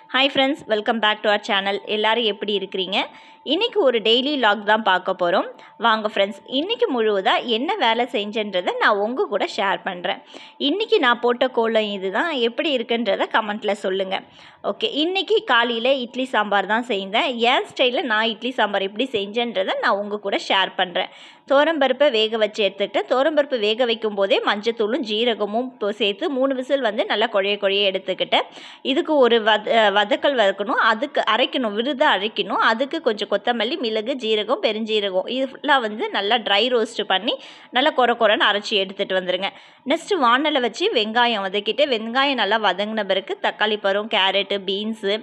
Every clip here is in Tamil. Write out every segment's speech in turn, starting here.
Hi friends, welcome back to our channel. எல்லோரும் எப்படி இருக்கிறீங்க? இன்றைக்கி ஒரு டெய்லி லாக் தான் பார்க்க போகிறோம். வாங்க ஃப்ரெண்ட்ஸ், இன்றைக்கி முழுவதாக என்ன வேலை செஞ்சேன்றதை நான் உங்கள் கூட ஷேர் பண்ணுறேன். இன்றைக்கி நான் போட்ட கோலம் இது தான். எப்படி இருக்குன்றதை கமெண்ட்டில் சொல்லுங்கள். ஓகே, இன்றைக்கி காலையில் இட்லி சாம்பார் தான் செய்தேன். என் ஸ்டைலில் நான் இட்லி சாம்பார் எப்படி செஞ்சேன்றதை நான் உங்கள் கூட ஷேர் பண்ணுறேன். தோரம்பருப்பை வேக வச்சு எடுத்துக்கிட்டேன். தோரம்பருப்பு வேக வைக்கும் போதே மஞ்சத்தூளும் ஜீரகமும் சேர்த்து 3 விசில் நல்லா குழைய எடுத்துக்கிட்டேன். இதுக்கு ஒரு வதக்கல் வதக்கணும், அதுக்கு அரைக்கணும், விருதாக அரைக்கணும். அதுக்கு கொஞ்சம் கொத்தமல்லி, மிளகு, ஜீரகம், பெருஞ்சீரகம் இது ஃபுல்லாக நல்லா ட்ரை ரோஸ்ட் பண்ணி நல்லா கொரன்னு அரைச்சி எடுத்துகிட்டு வந்துடுங்க. நெக்ஸ்ட்டு வானலை வச்சு வெங்காயம் வதக்கிட்டு, வெங்காயம் நல்லா வதங்கின பிறகு தக்காளி பழம், கேரட்டு, பீன்ஸு,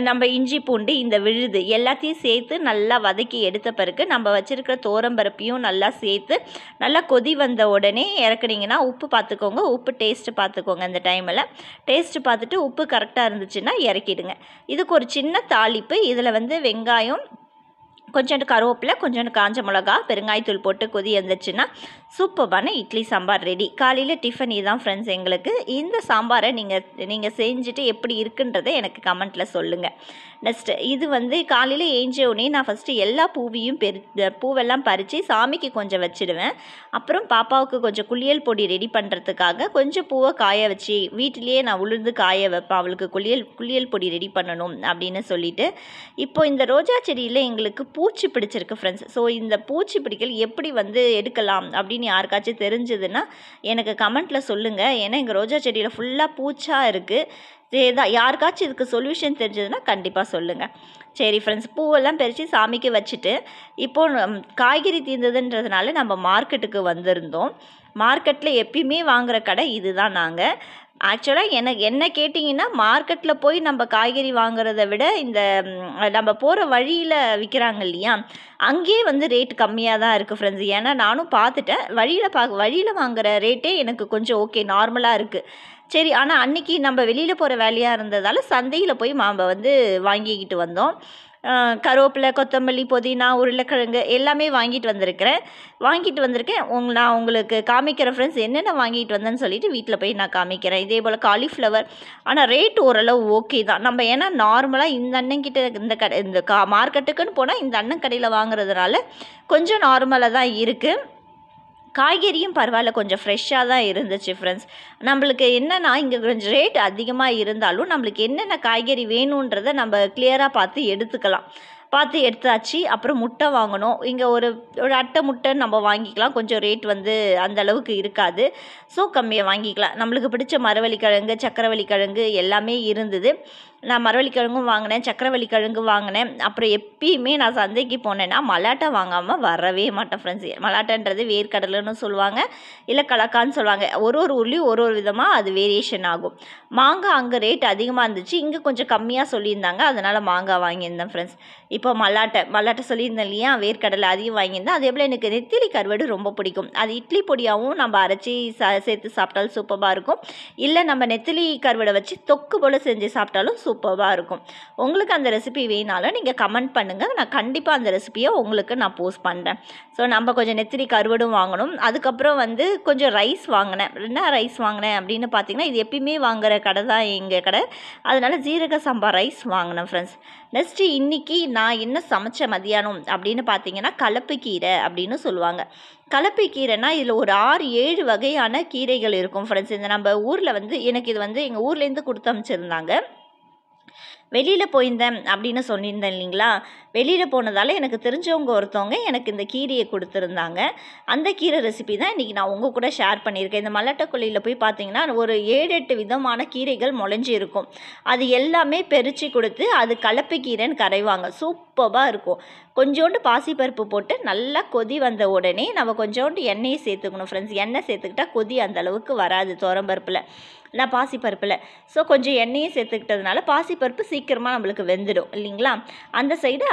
நம்ம இஞ்சி பூண்டு இந்த விழுது எல்லாத்தையும் சேர்த்து நல்லா வதக்கி எடுத்த பிறகு நம்ம வச்சுருக்கிற தோரம்பருப்பையும் நல்லா சேர்த்து நல்லா கொதி வந்த உடனே இறக்குனீங்கன்னா உப்பு பார்த்துக்கோங்க. உப்பு டேஸ்ட்டு பார்த்துக்கோங்க. அந்த டைமில் டேஸ்ட்டு பார்த்துட்டு உப்பு கரெக்டாக இருந்துச்சுன்னா இறக்கிடுங்க. இதுக்கு ஒரு சின்ன தாளிப்பு. இதில் வெங்காயம், கொஞ்சோண்டு கருவேப்பிலை, கொஞ்சோண்டு காஞ்ச மிளகா, பெருங்காயத்தூள் போட்டு கொதி வந்துச்சுன்னா சூப்பரான இட்லி சாம்பார் ரெடி. காலையில் டிஃபன் இதுதான் ஃப்ரெண்ட்ஸ் எங்களுக்கு. இந்த சாம்பாரை நீங்கள் செஞ்சுட்டு எப்படி இருக்குன்றதை எனக்கு கமெண்ட்டில் சொல்லுங்கள். நெக்ஸ்ட்டு இது காலையில் ஏஞ்ச உடனே நான் ஃபஸ்ட்டு எல்லா பூவெல்லாம் பறித்து சாமிக்கு கொஞ்சம் வச்சுடுவேன். அப்புறம் பாப்பாவுக்கு கொஞ்சம் குளியல் பொடி ரெடி பண்ணுறதுக்காக கொஞ்சம் பூவை காய வச்சு வீட்டிலேயே நான் உளுந்து காய வைப்பேன். அவளுக்கு குளியல் பொடி ரெடி பண்ணணும் அப்படின்னு சொல்லிட்டு. இப்போது இந்த ரோஜா செடியில் எங்களுக்கு பூச்சி பிடிச்சிருக்கு ஃப்ரெண்ட்ஸ். ஸோ இந்த பூச்சி பிடிக்கல் எப்படி எடுக்கலாம் அப்படின்னு யாருக்காச்சும் தெரிஞ்சதுன்னா எனக்கு கமெண்ட்டில் சொல்லுங்கள். ஏன்னா எங்கள் ரோஜா செடியில் ஃபுல்லாக பூச்சாக இருக்குது. யாருக்காச்சும் இதுக்கு சொல்யூஷன் தெரிஞ்சதுன்னா கண்டிப்பாக சொல்லுங்கள். சரி ஃப்ரெண்ட்ஸ், பூவெல்லாம் பறித்து சாமிக்கு வச்சுட்டு இப்போது காய்கறி தீர்ந்ததுன்றதுனால நம்ம மார்க்கெட்டுக்கு வந்திருந்தோம். மார்க்கெட்டில் எப்பயுமே வாங்குகிற கடை இது தான். நாங்கள் ஆக்சுவலாக என்ன கேட்டிங்கன்னா மார்க்கெட்டில் போய் நம்ம காய்கறி வாங்குறத விட இந்த நம்ம போகிற வழியில் விற்கிறாங்க இல்லையா, அங்கேயே ரேட் கம்மியாக தான் இருக்குது ஃப்ரெண்ட்ஸ். ஏன்னா நானும் பார்த்துட்டேன். வழியில் வாங்குகிற ரேட்டே எனக்கு கொஞ்சம் ஓகே, நார்மலாக இருக்குது. சரி, ஆனால் அன்றைக்கி நம்ம வெளியில் போகிற வேலையாக இருந்ததால் சந்தையில் போய் நம்ம வாங்கிக்கிட்டு வந்தோம். கருவேப்பிலை, கொத்தமல்லி, புதினா, உருளைக்கிழங்கு எல்லாமே வாங்கிட்டு வந்திருக்கேன். நான் உங்களுக்கு காமிக்கிறேன் ஃப்ரெண்ட்ஸ், என்னென்ன வாங்கிட்டு வந்தேன்னு சொல்லிட்டு வீட்டில் போய் நான் காமிக்கிறேன். இதே போல் காலிஃப்ளவர், ஆனால் ரேட் ஓரளவு ஓகே தான். நம்ம ஏன்னா நார்மலாக இந்த அண்ணன்கிட்ட இந்த மார்க்கெட்டுக்குன்னு போனால் இந்த அண்ணன் கடையில் வாங்குறதுனால கொஞ்சம் நார்மலாக தான் இருக்குது. காய்கறியும் பரவாயில்ல, கொஞ்சம் ஃப்ரெஷ்ஷாக தான் இருந்துச்சு ஃப்ரெண்ட்ஸ். நம்மளுக்கு என்னென்னா இங்கே கொஞ்சம் ரேட் அதிகமாக இருந்தாலும் நம்மளுக்கு என்னென்ன காய்கறி வேணுன்றதை நம்ம கிளியராக பார்த்து எடுத்தாச்சு. அப்புறம் முட்டை வாங்கணும். இங்கே ஒரு அட்டை முட்டை நம்ம வாங்கிக்கலாம். கொஞ்சம் ரேட் அந்த அளவுக்கு இருக்காது. ஸோ கம்மியாக வாங்கிக்கலாம். நம்மளுக்கு பிடிச்ச மரவள்ளிக்கிழங்கு, சக்கரவள்ளிக்கிழங்கு எல்லாமே இருந்தது. நான் மரவள்ளிக்கிழங்கும் வாங்கினேன், சக்கரவள்ளிக்கிழங்கு வாங்கினேன். அப்புறம் எப்பயுமே நான் சந்தைக்கு போனேன்னா மலாட்டை வாங்காமல் வரவே மாட்டேன் ஃப்ரெண்ட்ஸ். மலாட்டன்றது வேர்க்கடலைன்னு சொல்லுவாங்க, இல்லை கலக்கான்னு சொல்லுவாங்க. ஒரு ஊர்லேயும் ஒரு விதமாக அது வேரியேஷன் ஆகும். மாங்காய் அங்கே ரேட் அதிகமாக இருந்துச்சு, இங்கே கொஞ்சம் கம்மியாக சொல்லியிருந்தாங்க. அதனால் மாங்காய் வாங்கியிருந்தேன் ஃப்ரெண்ட்ஸ். இப்போ மலாட்டை சொல்லியிருந்தேன் இல்லையா, வேர்க்கடலை அதையும் வாங்கியிருந்தேன். அதே போல் எனக்கு நெத்திலி கருவாடு ரொம்ப பிடிக்கும். அது இட்லி பொடியாகவும் நம்ம அரைச்சி சேர்த்து சாப்பிட்டாலும் சூப்பராக இருக்கும். இல்லை நம்ம நெத்திலி கருவாடை வச்சு தொக்கு போல் செஞ்சு சாப்பிட்டாலும் சூப்பராக இருக்கும். உங்களுக்கு அந்த ரெசிபி வேணாலும் நீங்கள் கமெண்ட் பண்ணுங்கள். நான் கண்டிப்பாக அந்த ரெசிபியை உங்களுக்கு நான் போஸ்ட் பண்ணுறேன். ஸோ நம்ம கொஞ்சம் நெத்திலி கருவாடும் வாங்கணும். அதுக்கப்புறம் கொஞ்சம் ரைஸ் வாங்கினேன். என்ன ரைஸ் வாங்கினேன் அப்படின்னு பார்த்தீங்கன்னா, இது எப்பயுமே வாங்குகிற கடை தான் எங்கள் கடை. அதனால் ஜீரக சம்பா ரைஸ் வாங்கினேன் ஃப்ரெண்ட்ஸ். நெக்ஸ்ட்டு இன்றைக்கி நான் என்ன சமைச்ச மதியானம் அப்படின்னு பார்த்தீங்கன்னா, கலப்பு கீரை அப்படின்னு சொல்லுவாங்க. கலப்பை கீரைனா இதில் ஒரு 6-7 வகையான கீரைகள் இருக்கும் ஃப்ரெண்ட்ஸ். இந்த நம்ம ஊரில் எனக்கு இது எங்கள் ஊர்லேருந்து கொடுத்து அமைச்சிருந்தாங்க. வெளியில் போயிருந்தேன் அப்படின்னு சொல்லியிருந்தேன் இல்லைங்களா, வெளியில் போனதால் எனக்கு தெரிஞ்சவங்க ஒருத்தவங்க எனக்கு இந்த கீரையை கொடுத்துருந்தாங்க. அந்த கீரை ரெசிபி தான் இன்றைக்கி நான் உங்கள் கூட ஷேர் பண்ணியிருக்கேன். இந்த மல்லாட்டக்குழியில் போய் பார்த்தீங்கன்னா ஒரு 7-8 விதமான கீரைகள் முளைஞ்சி இருக்கும். அது எல்லாமே பறித்து கொடுத்து அது கலப்பு கீரைன்னு கரைவாங்க. சூப்பராக இருக்கும். கொஞ்சோண்டு பாசிப்பருப்பு போட்டு நல்லா கொதி வந்த உடனே நம்ம கொஞ்சோண்டு எண்ணெயை சேர்த்துக்கணும் ஃப்ரெண்ட்ஸ். எண்ணெய் சேர்த்துக்கிட்டால் கொதி அந்த அளவுக்கு வராது தோரம்பருப்பில், இல்லை பாசிப்பருப்பில். ஸோ கொஞ்சம் எண்ணெயை சேர்த்துக்கிட்டதுனால பாசிப்பருப்பு சீக்கிரமாக நம்மளுக்கு வெந்துடும் இல்லைங்களா. அந்த சைடு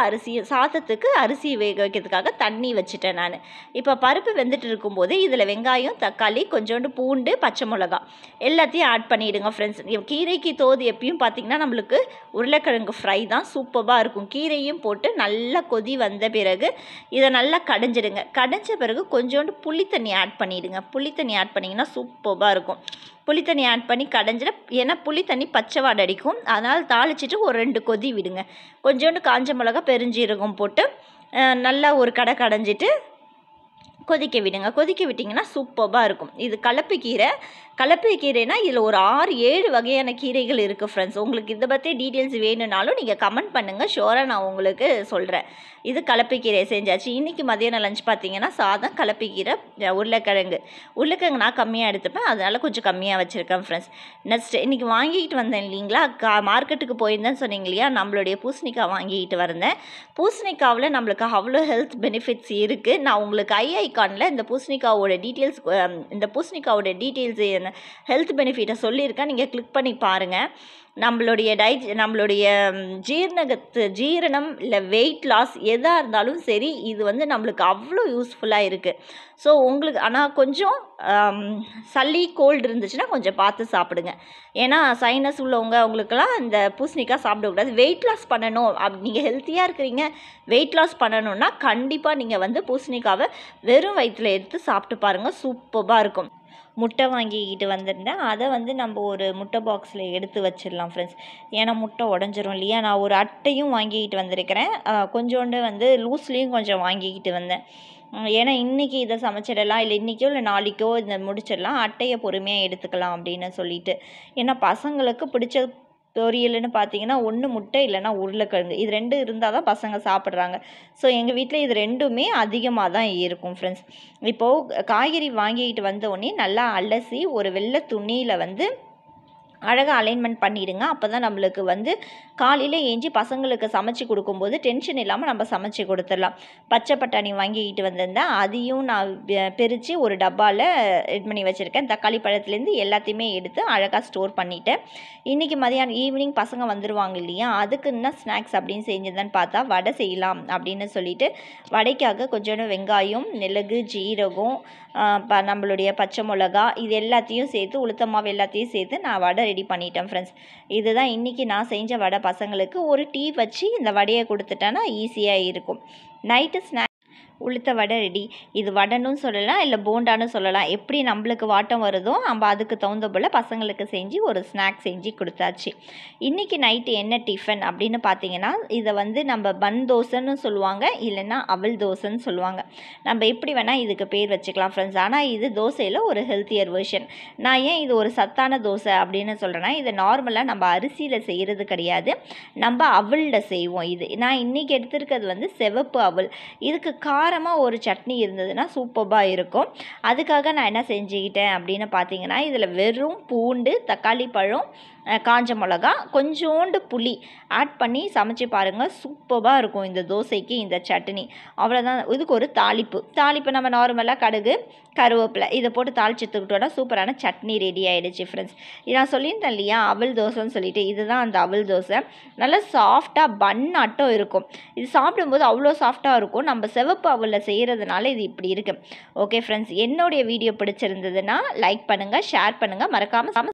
சாதத்துக்கு அரிசி வேக வைக்கிறதுக்காக தண்ணி வச்சுட்டேன் நான். இப்போ பருப்பு வெந்துட்டு இருக்கும்போது இதில் வெங்காயம், தக்காளி, கொஞ்சோண்டு பூண்டு, பச்சை மிளகா எல்லாத்தையும் ஆட் பண்ணிவிடுங்க ஃப்ரெண்ட்ஸ். கீரைக்கு தோது எப்பயும் பார்த்திங்கன்னா நம்மளுக்கு உருளைக்கிழங்கு ஃப்ரை தான் சூப்பராக இருக்கும். கீரையும் போட்டு நல்லா கொதி வந்த பிறகு இதை நல்லா கடைஞ்சிடுங்க. கடைஞ்ச பிறகு கொஞ்சோண்டு புளி தண்ணி ஆட் பண்ணிவிடுங்க. புளி தண்ணி ஆட் பண்ணிங்கன்னா சூப்பராக இருக்கும். புளி தண்ணி ஆட் பண்ணி கடைஞ்சிட, ஏன்னா புளி தண்ணி பச்சை வாடை அடிக்கும். அதனால் தாளிச்சிட்டு ஒரு 2 கொதி விடுங்க. கொஞ்சோண்டு காஞ்ச மிளகா பெருஞ்சீரகம் போட்டு நல்லா ஒரு கடைஞ்சிட்டு கொதிக்க விடுங்க. கொதிக்க விட்டிங்கன்னா சூப்பராக இருக்கும். இது கலப்பைக்கீரைனா இதில் ஒரு 6-7 வகையான கீரைகள் இருக்குது ஃப்ரெண்ட்ஸ். உங்களுக்கு இதை பற்றி டீட்டெயில்ஸ் வேணும்னாலும் நீங்கள் கமெண்ட் பண்ணுங்கள், ஷோராக நான் உங்களுக்கு சொல்கிறேன். இது கலப்பைக்கீரை செஞ்சாச்சு. இன்றைக்கி மதியானம் லஞ்ச் பார்த்தீங்கன்னா சாதம், கலப்பைக்கீரை, உருளைக்கிழங்கு நான் கம்மியாக எடுத்துப்பேன், அதனால் கொஞ்சம் கம்மியாக வச்சுருக்கேன் ஃப்ரெண்ட்ஸ். நெக்ஸ்ட் இன்றைக்கி வாங்கிக்கிட்டு வந்தேன் இல்லைங்களா, மார்க்கெட்டுக்கு போயிருந்தேன்னு சொன்னீங்க இல்லையா, நம்மளுடைய பூசணிக்காய் வாங்கிக்கிட்டு வந்தேன். பூசணிக்காவில் நம்மளுக்கு அவ்வளோ ஹெல்த் பெனிஃபிட்ஸ் இருக்குது. நான் உங்களுக்கு ஐகானில் இந்த பூசணிக்காவோட டீட்டெயில்ஸ் ஹெல்த் பெனிஃபிட்டை சொல்லியிருக்கேன், நீங்கள் கிளிக் பண்ணி பாருங்கள். நம்மளுடைய ஜீரணம் இல்லை வெயிட் லாஸ் எதாக இருந்தாலும் சரி, இது வந்து நம்மளுக்கு அவ்வளோ யூஸ்ஃபுல்லாக இருக்குது. ஸோ உங்களுக்கு ஆனால் கொஞ்சம் சளி கோல்டு இருந்துச்சுன்னா கொஞ்சம் பார்த்து சாப்பிடுங்க. ஏன்னா சைனஸ் அவங்களுக்கெல்லாம் இந்த பூசணிக்காய் சாப்பிடக்கூடாது. வெயிட் லாஸ் பண்ணணும், நீங்கள் ஹெல்த்தியாக இருக்கிறீங்க, வெயிட் லாஸ் பண்ணணுன்னா கண்டிப்பாக நீங்கள் வந்து பூசணிக்காவை வெறும் வயிற்றில் எடுத்து சாப்பிட்டு பாருங்கள், சூப்பராக இருக்கும். முட்டை வாங்கிக்கிட்டு வந்திருந்தேன், அதை வந்து நம்ம ஒரு முட்டை பாக்ஸில் எடுத்து வச்சிடலாம் ஃப்ரெண்ட்ஸ். ஏன்னா முட்டை உடஞ்சிரும் இல்லையா. நான் ஒரு அட்டையும் வாங்கிக்கிட்டு வந்திருக்கிறேன், கொஞ்சோண்டு வந்து லூஸ்லேயும் கொஞ்சம் வாங்கிக்கிட்டு வந்தேன். ஏன்னா இன்றைக்கி இதை சமைச்சிடலாம், இல்லை இன்றைக்கோ இல்லை நாளைக்கோ இதை முடிச்சிடலாம், அட்டையை பொறுமையாக எடுத்துக்கலாம் அப்படின்னு சொல்லிட்டு. ஏன்னா பசங்களுக்கு பிடிச்ச பொரியல்னு பார்த்தீங்கன்னா ஒன்று முட்டை இல்லைன்னா உருளைக்கிழங்கு, இது 2 இருந்தால் தான் பசங்க சாப்பிட்றாங்க. ஸோ எங்கள் வீட்டில் இது 2மே அதிகமாக தான் இருக்கும் ஃப்ரெண்ட்ஸ். இப்போது காய்கறி வாங்கிக்கிட்டு வந்தோடனே நல்லா அலசி ஒரு வெள்ளை துணியில் வந்து அழகாக அலைன்மெண்ட் பண்ணிவிடுங்க. அப்போ தான் நம்மளுக்கு வந்து காலையில் ஏஞ்சி பசங்களுக்கு சமைச்சு கொடுக்கும்போது டென்ஷன் இல்லாமல் நம்ம சமைச்சு கொடுத்துடலாம். பச்சை பட்டாணி வாங்கிக்கிட்டு வந்திருந்தேன், அதையும் நான் பிரித்து ஒரு டப்பாவில் இது பண்ணி வச்சுருக்கேன். தக்காளி பழத்துலேருந்து எல்லாத்தையுமே எடுத்து அழகாக ஸ்டோர் பண்ணிவிட்டேன். இன்றைக்கி மதியானம் ஈவினிங் பசங்க வந்துடுவாங்க இல்லையா, அதுக்கு என்ன ஸ்நாக்ஸ் அப்படின்னு செஞ்சதுன்னு பார்த்தா வடை செய்யலாம் அப்படின்னு சொல்லிட்டு, வடைக்காக கொஞ்சோண்டு வெங்காயம், மிளகு, ஜீரகம், நம்மளுடைய பச்சை மிளகா, இது எல்லாத்தையும் சேர்த்து உளுத்த மாவு எல்லாத்தையும் சேர்த்து நான் வடை ரெடி பண்ணிட்டேன் ஃப்ரெண்ட்ஸ். இதுதான் இன்றைக்கி நான் செஞ்ச வடை. பசங்களுக்கு ஒரு டீ வச்சு இந்த வடையை கொடுத்துட்டேன்னா ஈஸியாக இருக்கும். நைட்டு ஸ்நாக்ஸ் உளுத்த வடை ரெடி. இது வடைன்னு சொல்லலாம், இல்லை போண்டான்னு சொல்லலாம். எப்படி நம்மளுக்கு வாட்டம் வருதோ நம்ம அதுக்கு தகுந்த போல் பசங்களுக்கு செஞ்சு ஒரு ஸ்நாக்ஸ் செஞ்சு கொடுத்தாச்சு. இன்றைக்கி நைட்டு என்ன டிஃபன் அப்படின்னு பார்த்தீங்கன்னா, இதை வந்து நம்ம பன் தோசைன்னு சொல்லுவாங்க, இல்லைன்னா அவல் தோசைன்னு சொல்லுவாங்க. நம்ம எப்படி வேணால் இதுக்கு பேர் வச்சுக்கலாம் ஃப்ரெண்ட்ஸ். ஆனால் இது தோசையில் ஒரு ஹெல்த்தியர் வெர்ஷன். நான் ஏன் இது ஒரு சத்தான தோசை அப்படின்னு சொல்கிறேன்னா, இதை நார்மலாக நம்ம அரிசியில் செய்கிறது கிடையாது, நம்ம அவலில் செய்வோம். இது நான் இன்றைக்கி எடுத்துருக்கிறது வந்து சிவப்பு அவல். இதுக்கு காரமாக ஒரு சட்னி இருந்ததுன்னா சூப்பராக இருக்கும். அதுக்காக நான் என்ன செஞ்சுக்கிட்டேன் அப்படின்னு பார்த்தீங்கன்னா, இதில் வெறும் பூண்டு, தக்காளி பழம், காஞ்ச மிளகா, கொஞ்சோண்டு புளி ஆட் பண்ணி சமைச்சு பாருங்கள், சூப்பராக இருக்கும் இந்த தோசைக்கு இந்த சட்னி. அவ்வளோதான். இதுக்கு ஒரு தாளிப்பு நம்ம நார்மலாக கடுகு, கருவேப்பிலை இதை போட்டு தாளிச்சுட்டுக்கிட்டோன்னா சூப்பரான சட்னி ரெடி ஆகிடுச்சு ஃப்ரெண்ட்ஸ். நான் சொல்லியிருந்தேன் இல்லையா அவல் தோசைன்னு சொல்லிட்டு, இதுதான் அந்த அவல் தோசை. நல்லா சாஃப்டாக பன் ஆட்டம் இருக்கும். இது சாப்பிடும்போது அவ்வளோ சாஃப்டாக இருக்கும். நம்ம சிவப்பு அவலில் செய்கிறதுனால இது இப்படி இருக்குது. ஓகே ஃப்ரெண்ட்ஸ், என்னுடைய வீடியோ பிடிச்சிருந்ததுன்னா லைக் பண்ணுங்கள், ஷேர் பண்ணுங்கள், மறக்காமல்